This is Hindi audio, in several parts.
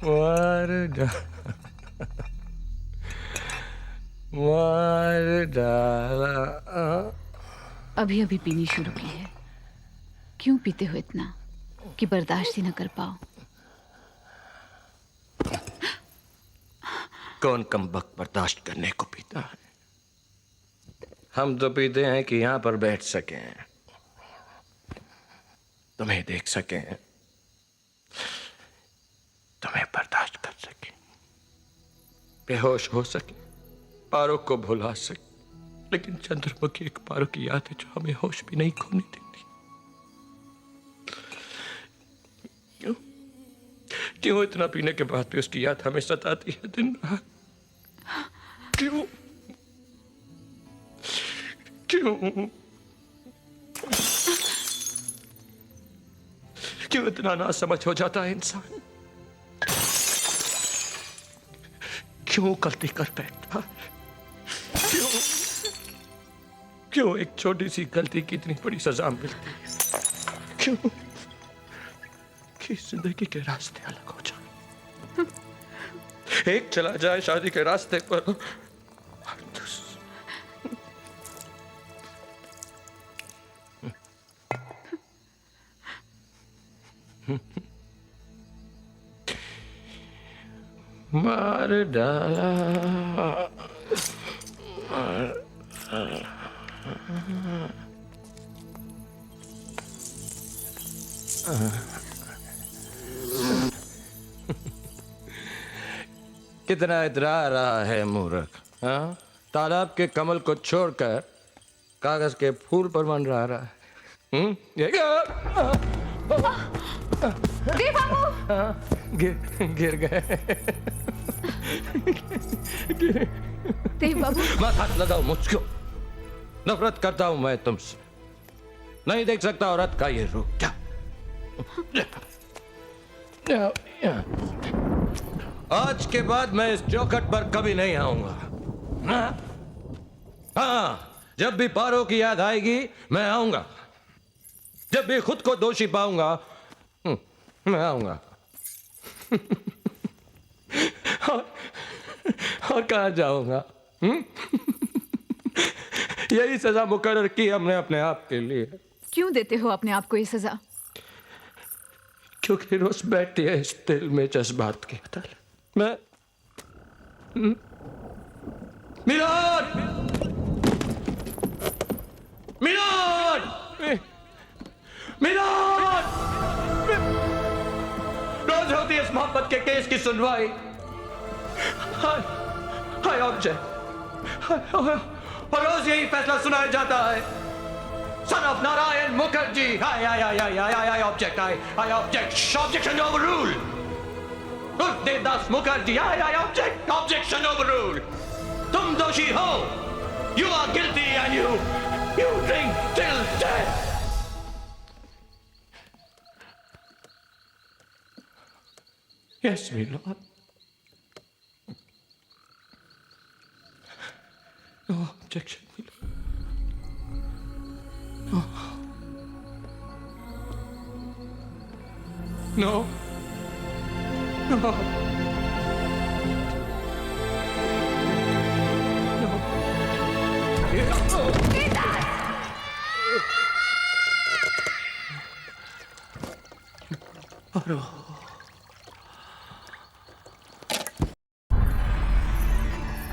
मार डाला। अभी अभी पीनी शुरू की है। क्यों पीते हो इतना कि बर्दाश्त ही न कर पाओ? कौन कमबख्त बर्दाश्त करने को पीता है? हम तो पीते हैं कि यहां पर बैठ सकें, तुम्हें देख सकें, तुम्हें बर्दाश्त कर सकें, बेहोश हो सके, पारो को भुला सके। लेकिन चंद्रमुखी एक पारो की याद है जो हमें होश भी नहीं खोने देती। क्यों क्यों इतना पीने के बाद भी उसकी याद हमें सताती है दिन रात? क्यों क्यों क्यों इतना नासमझ हो जाता है इंसान? क्यों गलती कर बैठता है? क्यों क्यों एक छोटी सी गलती की इतनी बड़ी सजा मिलती है? क्यों कि जिंदगी के रास्ते अलग हो जाए। एक चला जाए शादी के रास्ते पर और मार डाला। कितना इतरा रहा है मूर्ख, हाँ? तालाब के कमल को छोड़कर कागज के फूल पर मन रहा है। देव बाबू! गिर गए। देव बाबू! मत हाथ लगाओ मुझको। नफरत करता हूं मैं तुमसे। नहीं देख सकता औरत का ये रूप क्या? आज के बाद मैं इस चौखट पर कभी नहीं आऊंगा। हाँ, जब भी पारो की याद आएगी मैं आऊंगा। जब भी खुद को दोषी पाऊंगा मैं आऊंगा। और कहां जाऊंगा? यही सजा मुकर्रर की हमने अपने आप के लिए। क्यों देते हो अपने आप को ये सजा? क्योंकि रोज बैठती है इस दिल में जज्बात की अदालत। मैं मिलाद मिलाद मिलाद रोज होती है इस मोहब्बत के केस की सुनवाई। हाय ऑब्जेक्ट, और रोज यही फैसला सुनाया जाता है। Son of Narayan Mukherjee, I object, I object, objection overruled. Devdas Mukherjee, I object, objection overruled. तुम दोषी हो, you are guilty and you drink till death. Yes, my lord. No objection, my lord. No. No. No.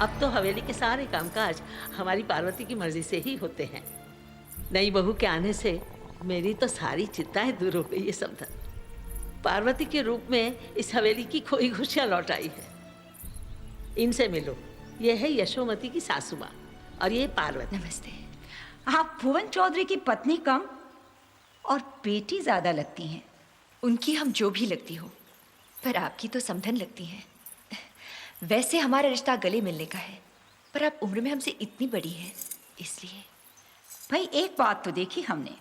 अब तो हवेली के सारे कामकाज हमारी पार्वती की मर्जी से ही होते हैं। नई बहू के आने से मेरी तो सारी चिंताएं दूर हो गई है समधन। पार्वती के रूप में इस हवेली की खोई खुशियां लौट आई है। इनसे मिलो, ये है यशोमती की सासू माँ और ये पार्वती। नमस्ते। आप भुवन चौधरी की पत्नी कम और बेटी ज्यादा लगती हैं। उनकी हम जो भी लगती हो, पर आपकी तो समधन लगती हैं। वैसे हमारा रिश्ता गले मिलने का है, पर आप उम्र में हमसे इतनी बड़ी है, इसलिए। भाई एक बात तो देखी हमने,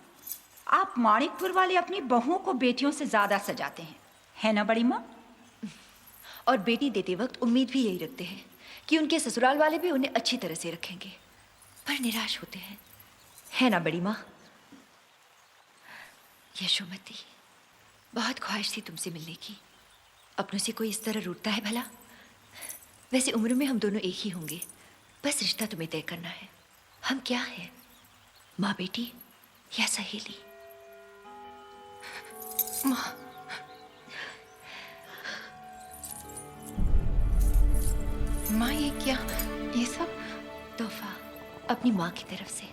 आप माणिकपुर वाले अपनी बहुओं को बेटियों से ज्यादा सजाते हैं, है ना बड़ी माँ? और बेटी देते वक्त उम्मीद भी यही रखते हैं कि उनके ससुराल वाले भी उन्हें अच्छी तरह से रखेंगे, पर निराश होते हैं, है ना बड़ी माँ? यशोमती, बहुत ख्वाहिश थी तुमसे मिलने की। अपनों से कोई इस तरह रूठता है भला? वैसे उम्र में हम दोनों एक ही होंगे, बस रिश्ता तुम्हें तय करना है। हम क्या हैं, माँ बेटी या सहेली? माँ ये सब तोहफा अपनी माँ की तरफ से,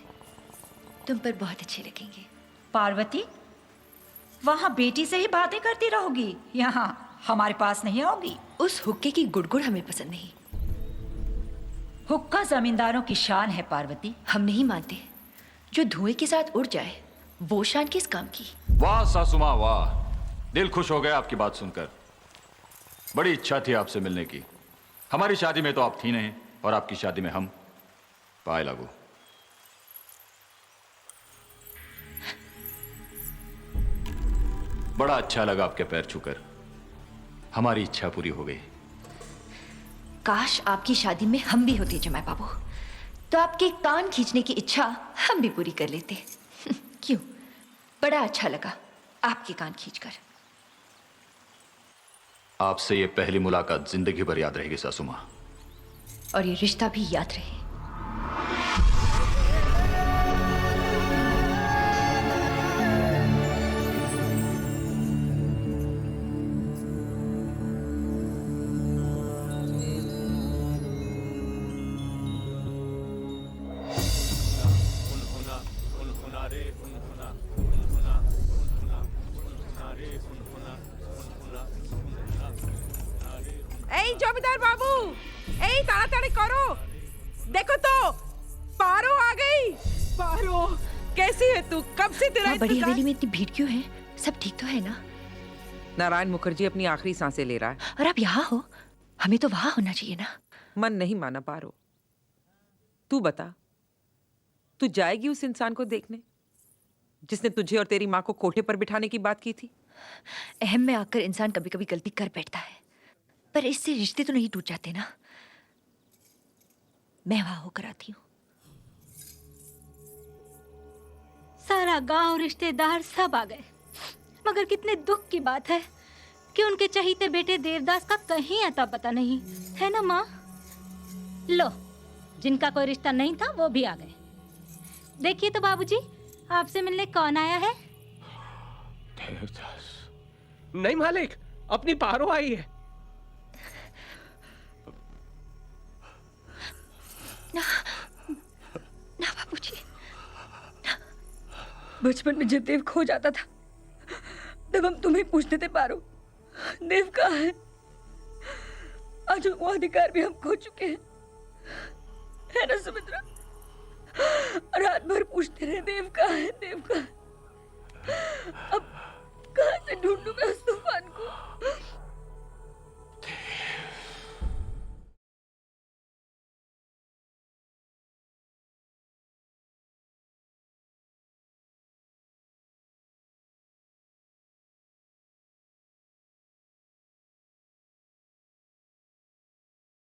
तुम पर बहुत अच्छे लगेंगे। पार्वती, वहाँ बेटी से ही बातें करती रहोगी, यहाँ हमारे पास नहीं आओगी? उस हुक्के की गुड़गुड़ हमें पसंद नहीं। हुक्का जमींदारों की शान है पार्वती। हम नहीं मानते। जो धुएं के साथ उड़ जाए वो शान किस काम की? वाह सासू माँ वाह, दिल खुश हो गया आपकी बात सुनकर। बड़ी इच्छा थी आपसे मिलने की। हमारी शादी में तो आप थी नहीं, और आपकी शादी में हम। पाए लागू। बड़ा अच्छा लगा आपके पैर छूकर। हमारी इच्छा पूरी हो गई। काश आपकी शादी में हम भी होते जमाई बाबू, तो आपके कान खींचने की इच्छा हम भी पूरी कर लेते। क्यों? बड़ा अच्छा लगा आपके कान खींचकर। आपसे ये पहली मुलाकात जिंदगी भर याद रहेगी सासू माँ। और ये रिश्ता भी याद रहे। এই জমিদার বাবু, এই তাড়াতাড়ি করো, देखो तो पारो आ गई। पारो, कैसी है तू? कब से तेरा बड़ी इंतजार? हवेली में इतनी भीड़ क्यों है? सब ठीक तो है ना? नारायण मुखर्जी अपनी आखिरी सांसें ले रहा है। और आप यहाँ हो, हमें तो वहां होना चाहिए ना। मन नहीं माना पारो। तू बता, तू जाएगी उस इंसान को देखने जिसने तुझे और तेरी माँ को कोठे पर बिठाने की बात की थी? अहम में आकर इंसान कभी कभी गलती कर बैठता है, पर इससे रिश्ते तो नहीं टूट जाते ना। मैं वहां होकर आती हूँ। सारा गांव, रिश्तेदार सब आ गए, मगर कितने दुख की बात है कि उनके चहीते बेटे देवदास का कहीं अता पता नहीं है ना माँ। लो, जिनका कोई रिश्ता नहीं था वो भी आ गए। देखिए तो बाबूजी, आपसे मिलने कौन आया है? देवदास। नहीं मालिक, अपनी पारो आई है। ना बाबूजी, बचपन में जब देव खो जाता था तब हम तुम्हें पूछते थे, पारो देव कहाँ है? आज वो अधिकार भी हम खो चुके हैं, है ना सुमित्रा? रात भर पूछते रहे, देव कहाँ है, देव कहाँ है? अब कहाँ से ढूंढूं मैं उसे?